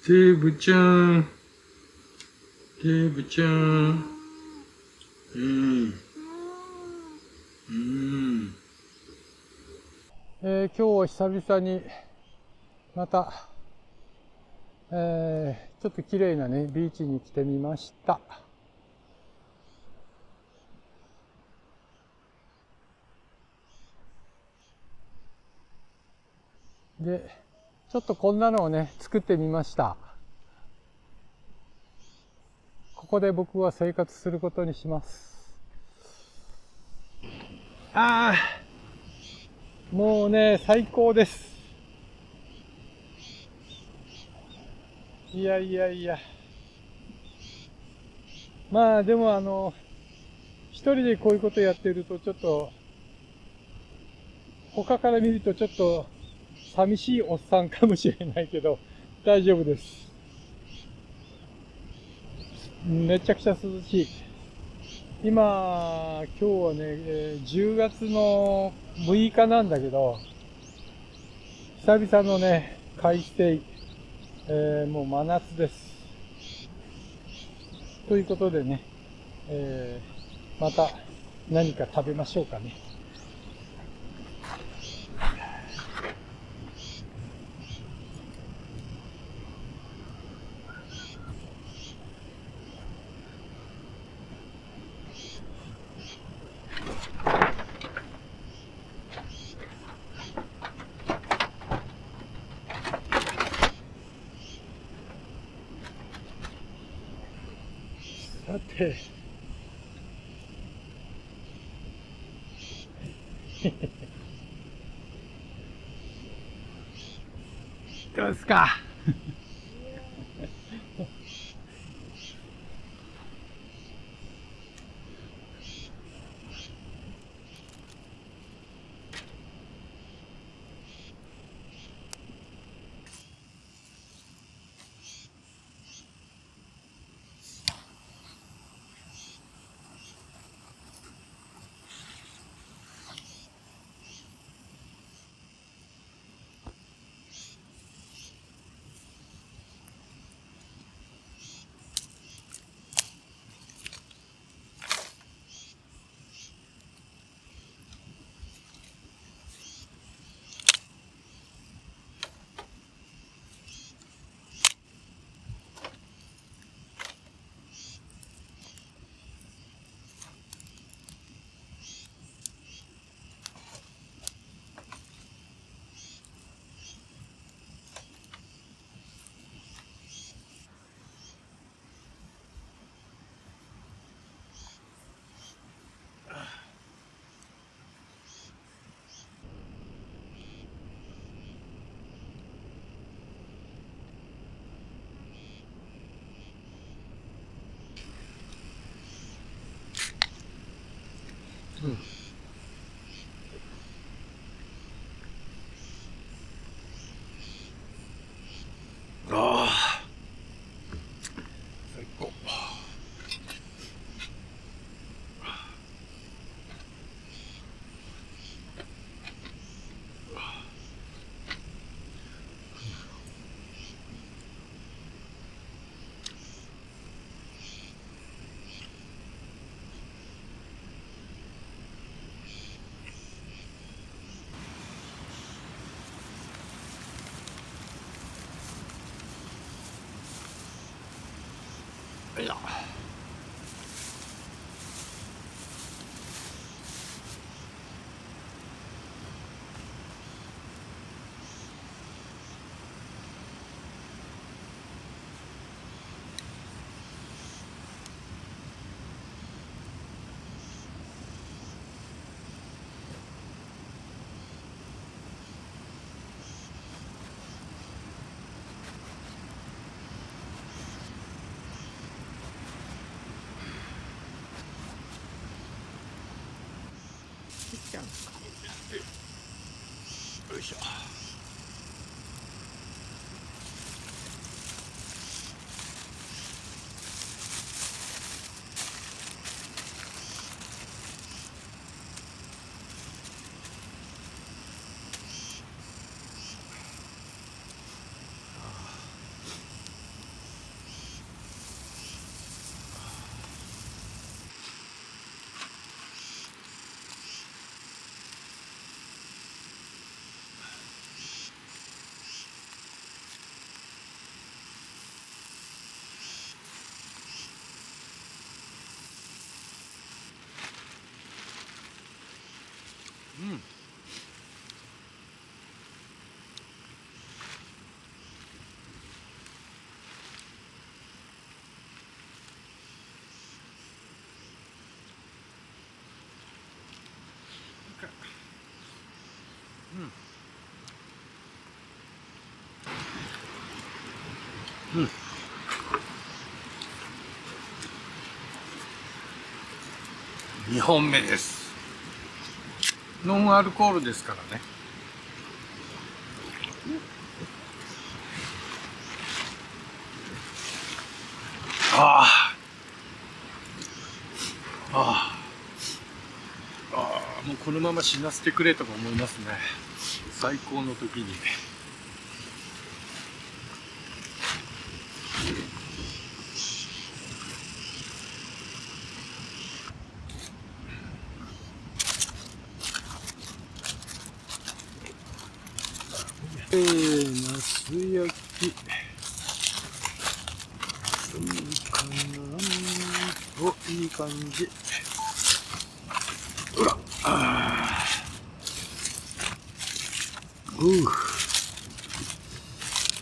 デブちゃん、デブちゃん、うん、うん。今日は久々にまた、ちょっと綺麗なねビーチに来てみました。でちょっとこんなのをね作ってみました。ここで僕は生活することにします。もうね最高です。いやいやいや、まあでも一人でこういうことやってるとちょっと他から見るとちょっと寂しいおっさんかもしれないけど大丈夫です。めちゃくちゃ涼しい。今日はね、10月の6日なんだけど、久々のね快晴、もう真夏です。ということでね、また何か食べましょうかね。さてどうですか。ああ、最高。いや。よいしょ。うんうん。2本目です。ノンアルコールですからね。ああ、ああ、ああ、もうこのまま死なせてくれとか思いますね。最高の時に。ナス焼き。いいかな。お、いい感じ。うら、あー、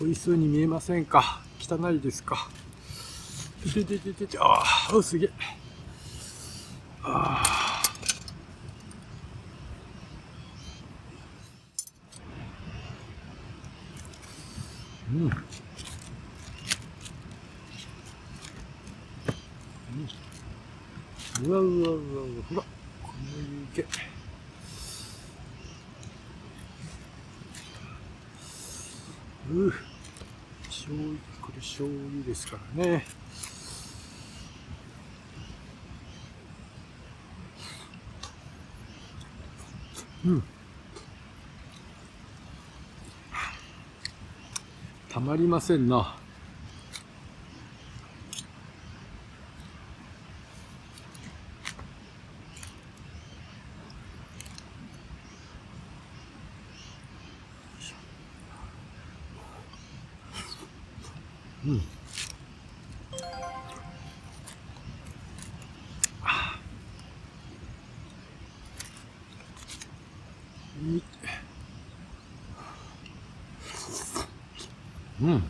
美味しそうに見えませんか。汚いですか。ああ、すげえ。ああ。うん。うわうわうわうわ、ほら、この湯気。醤油、これ醤油ですからね。うん。たまりませんな。うん。うん。うん。うん。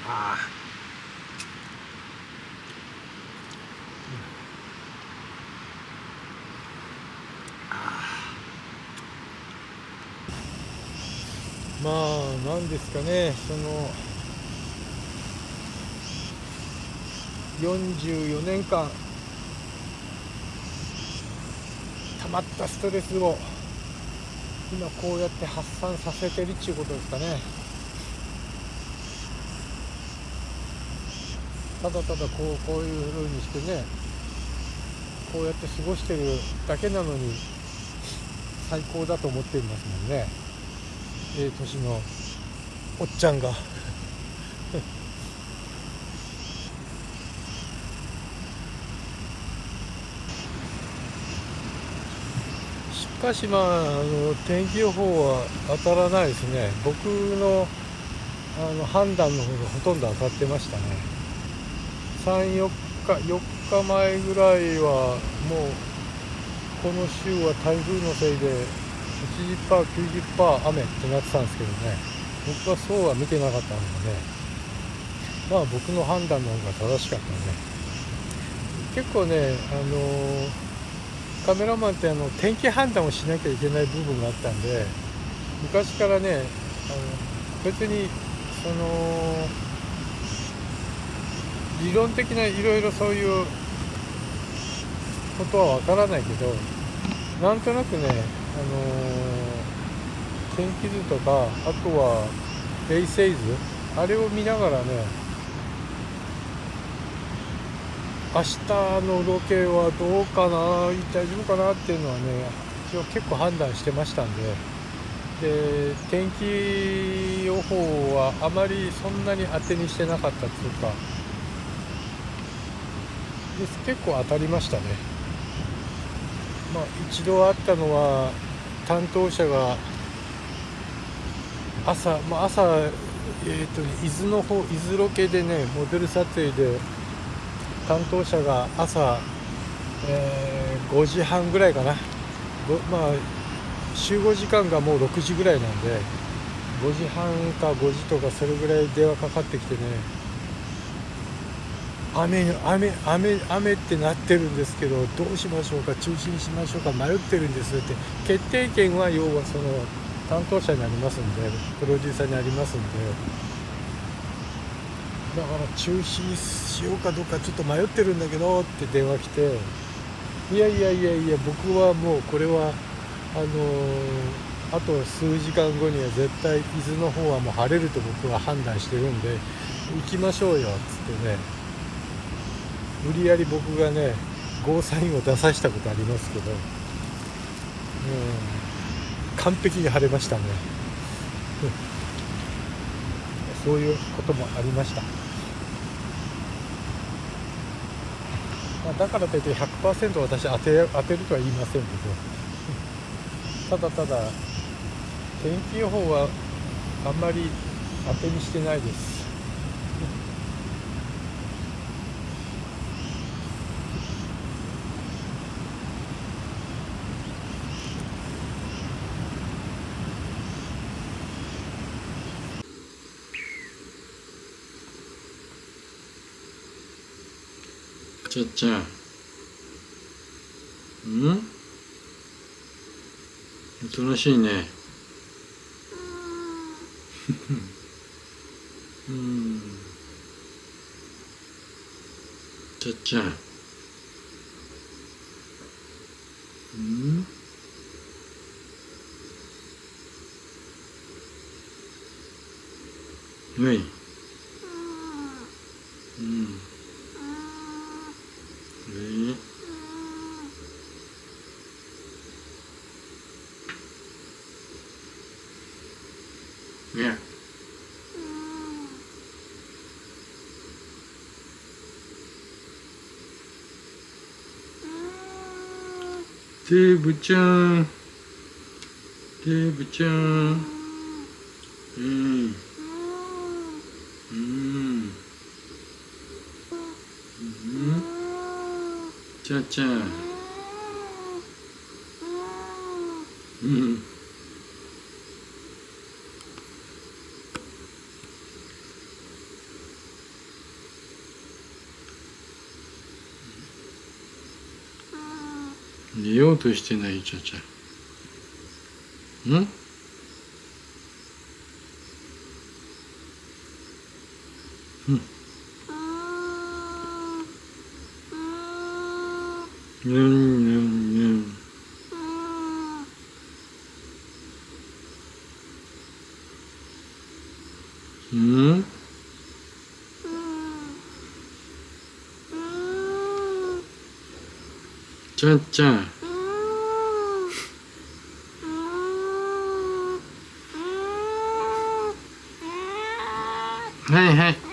ああ。まあ、なんですかね、44年間溜まったストレスを今こうやって発散させてるっていうことですかね。ただただこういう風にしてね、こうやって過ごしてるだけなのに最高だと思っていますもんね。年のおっちゃんがしかしまあ、天気予報は当たらないですね。僕の判断の方がほとんど当たってましたね。3、4日、4日前ぐらいはもうこの週は台風のせいで 80%、90% 雨ってなってたんですけどね、僕はそうは見てなかったのでね、まあ僕の判断の方が正しかったね。結構ね、カメラマンって天気判断をしなきゃいけない部分があったんで、昔からね、別に理論的ないろいろそういうことはわからないけど、なんとなくね、天気図とか、あとは衛星図、あれを見ながらね、明日のロケはどうかな、大丈夫かなっていうのはね、一応結構判断してましたんで、天気予報はあまりそんなに当てにしてなかったっていうか、結構当たりましたね。まあ一度あったのは担当者が朝、伊豆の方、伊豆ロケでねモデル撮影で担当者が朝、5時半ぐらいかな、まあ集合時間がもう6時ぐらいなんで5時半か5時とかそれぐらい電話かかってきてね、雨ってなってるんですけどどうしましょうか、中止にしましょうか迷ってるんですって。決定権は要はその担当者になりますんで、プロデューサーになりますんで、だから中止にしようかどうかちょっと迷ってるんだけどって電話来て、いや僕はもうこれはあと数時間後には絶対伊豆の方はもう晴れると僕は判断してるんで行きましょうよっつってね、無理やり僕がねゴーサインを出させたことありますけど、完璧に晴れましたねそういうこともありました。まあ、だからといって 100% 私当てるとは言いませんけど、ただ天気予報はあんまり当てにしてないです。ちゃっちゃん、おとなしいね。ちゃっちゃん、はい。ね。デーブちゃん、デーブちゃん、ちゃっちゃん、寝ようとしてないちゃっちゃん。ちゃっちゃん。はいはい。